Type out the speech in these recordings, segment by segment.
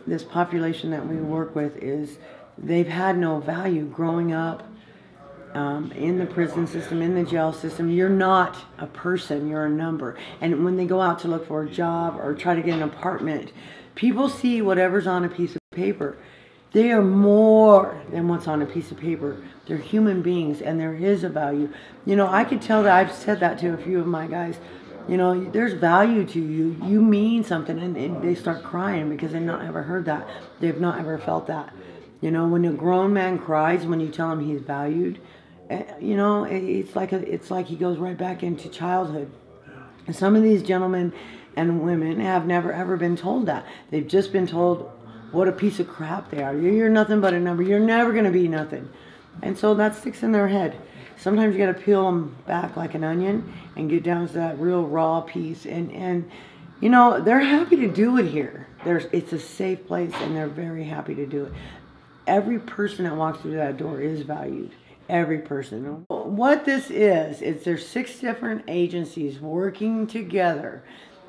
this population that we work with is they've had no value growing up in the prison system, in the jail system. You're not a person, you're a number. And when they go out to look for a job or try to get an apartment, people see whatever's on a piece of paper. They are more than what's on a piece of paper. They're human beings, and there is a value. You know, I could tell that. I've said that to a few of my guys. You know, there's value to you. You mean something, and they start crying because they've not ever heard that. They've not ever felt that. You know, when a grown man cries when you tell him he's valued, you know, it's like he goes right back into childhood. And some of these gentlemen and women have never ever been told that. They've just been told what a piece of crap they are. You're nothing but a number. You're never going to be nothing. And so that sticks in their head. Sometimes you got to peel them back like an onion and get down to that real raw piece. And you know, they're happy to do it here. It's a safe place, and they're very happy to do it. Every person that walks through that door is valued. Every person. What this is there's 6 different agencies working together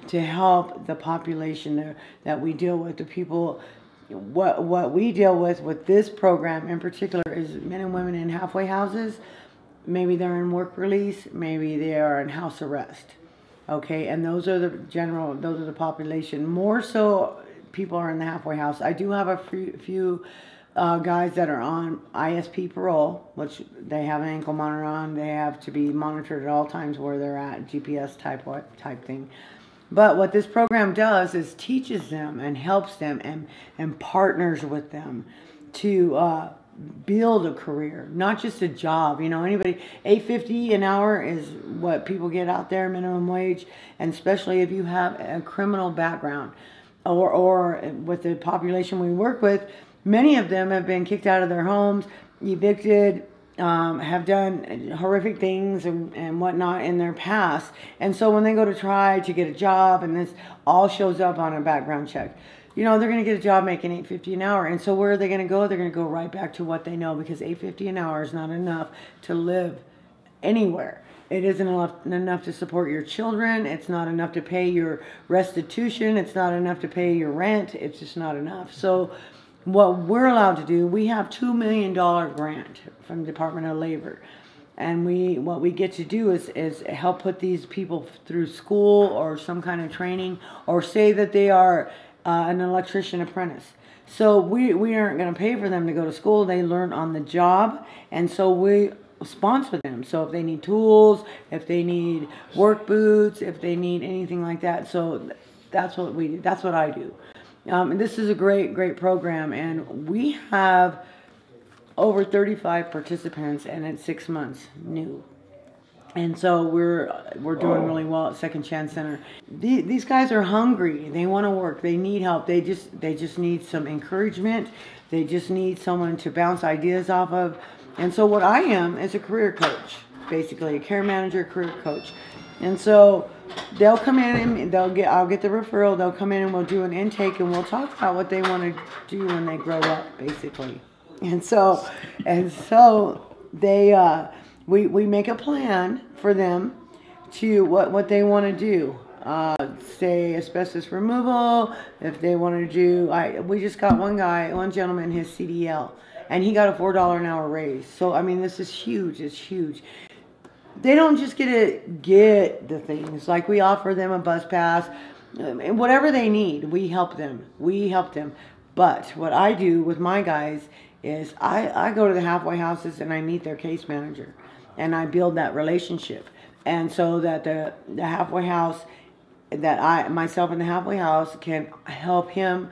to help the population there that we deal with, the people. What we deal with this program in particular is men and women in halfway houses. Maybe they're in work release, maybe they are in house arrest. Okay, and those are the population. More so, people are in the halfway house. I do have a few guys that are on ISP parole, which they have an ankle monitor on. They have to be monitored at all times where they're at, GPS type thing. But what this program does is teaches them and helps them and partners with them to build a career, not just a job. You know, anybody, $8.50 an hour is what people get out there, minimum wage, and especially if you have a criminal background, or with the population we work with, many of them have been kicked out of their homes, evicted, have done horrific things and whatnot in their past. And so when they go to try to get a job, and this all shows up on a background check, you know, they're going to get a job making $8.50 an hour. And so where are they going to go? They're going to go right back to what they know, because $8.50 an hour is not enough to live anywhere. It isn't enough to support your children. It's not enough to pay your restitution. It's not enough to pay your rent. It's just not enough. So what we're allowed to do, we have $2 million grant from the Department of Labor. And what we get to do is help put these people through school or some kind of training, or say that they are an electrician apprentice. So we aren't going to pay for them to go to school. They learn on the job, and so we sponsor them. So if they need tools, if they need work boots, if they need anything like that, so that's what we do. That's what I do. This is a great program, and we have over 35 participants, and it's 6 months new. And so we're doing really well at Second Chance Center. These guys are hungry. They want to work. They need help. They just need some encouragement. They just need someone to bounce ideas off of. And so what I am is a career coach, basically a care manager, career coach. And so they'll come in and I'll get the referral. They'll come in and we'll do an intake, and we'll talk about what they want to do when they grow up, basically. And so they we make a plan for them to what they want to do. Say asbestos removal. If they want to do, we just got one gentleman, his CDL, and he got a $4 an hour raise. So I mean, this is huge. It's huge. They don't just get the things. Like, we offer them a bus pass, and whatever they need, we help them. But what I do with my guys is I go to the halfway houses and I meet their case manager, and I build that relationship. And so that the halfway house, that myself and the halfway house can help him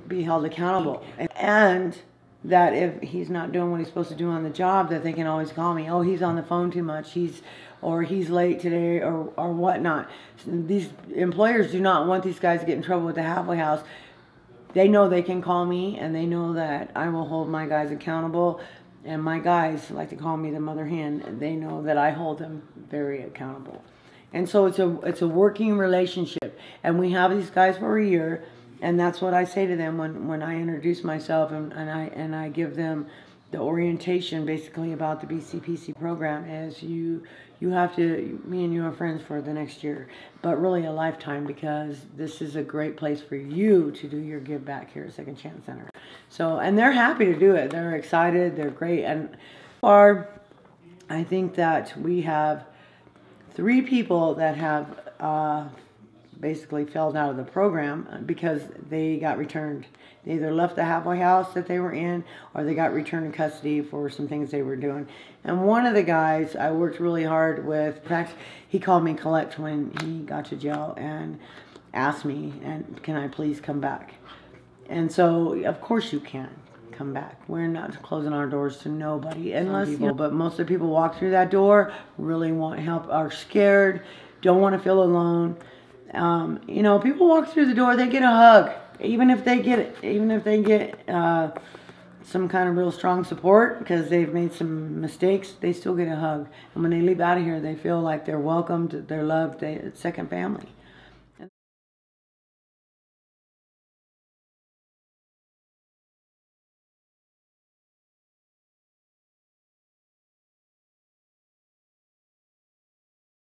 be held accountable. And that if he's not doing what he's supposed to do on the job, that they can always call me. Oh, he's on the phone too much. He's late today, or whatnot. These employers do not want these guys to get in trouble with the halfway house. They know they can call me, and they know that I will hold my guys accountable. And my guys like to call me the mother hen. They know that I hold them very accountable. And so it's a working relationship. And we have these guys for a year. And that's what I say to them when I introduce myself, and I give them the orientation basically about the BCPC program is you have to, me and you are friends for the next year, but really a lifetime, because this is a great place for you to do your give back here at Second Chance Center. So, and they're happy to do it. They're excited. They're great. And I think that we have 3 people that have basically fell out of the program because they got returned. They either left the halfway house that they were in, or they got returned in custody for some things they were doing. And one of the guys I worked really hard with, in fact, he called me collect when he got to jail and asked me, and can I please come back? And so, of course you can come back. We're not closing our doors to nobody, unless people, but most of the people walk through that door, really want help, are scared, don't want to feel alone. You know, people walk through the door, they get a hug. Even if they get some kind of real strong support because they've made some mistakes, they still get a hug. And when they leave out of here, they feel like they're welcomed, they're loved, it's second family.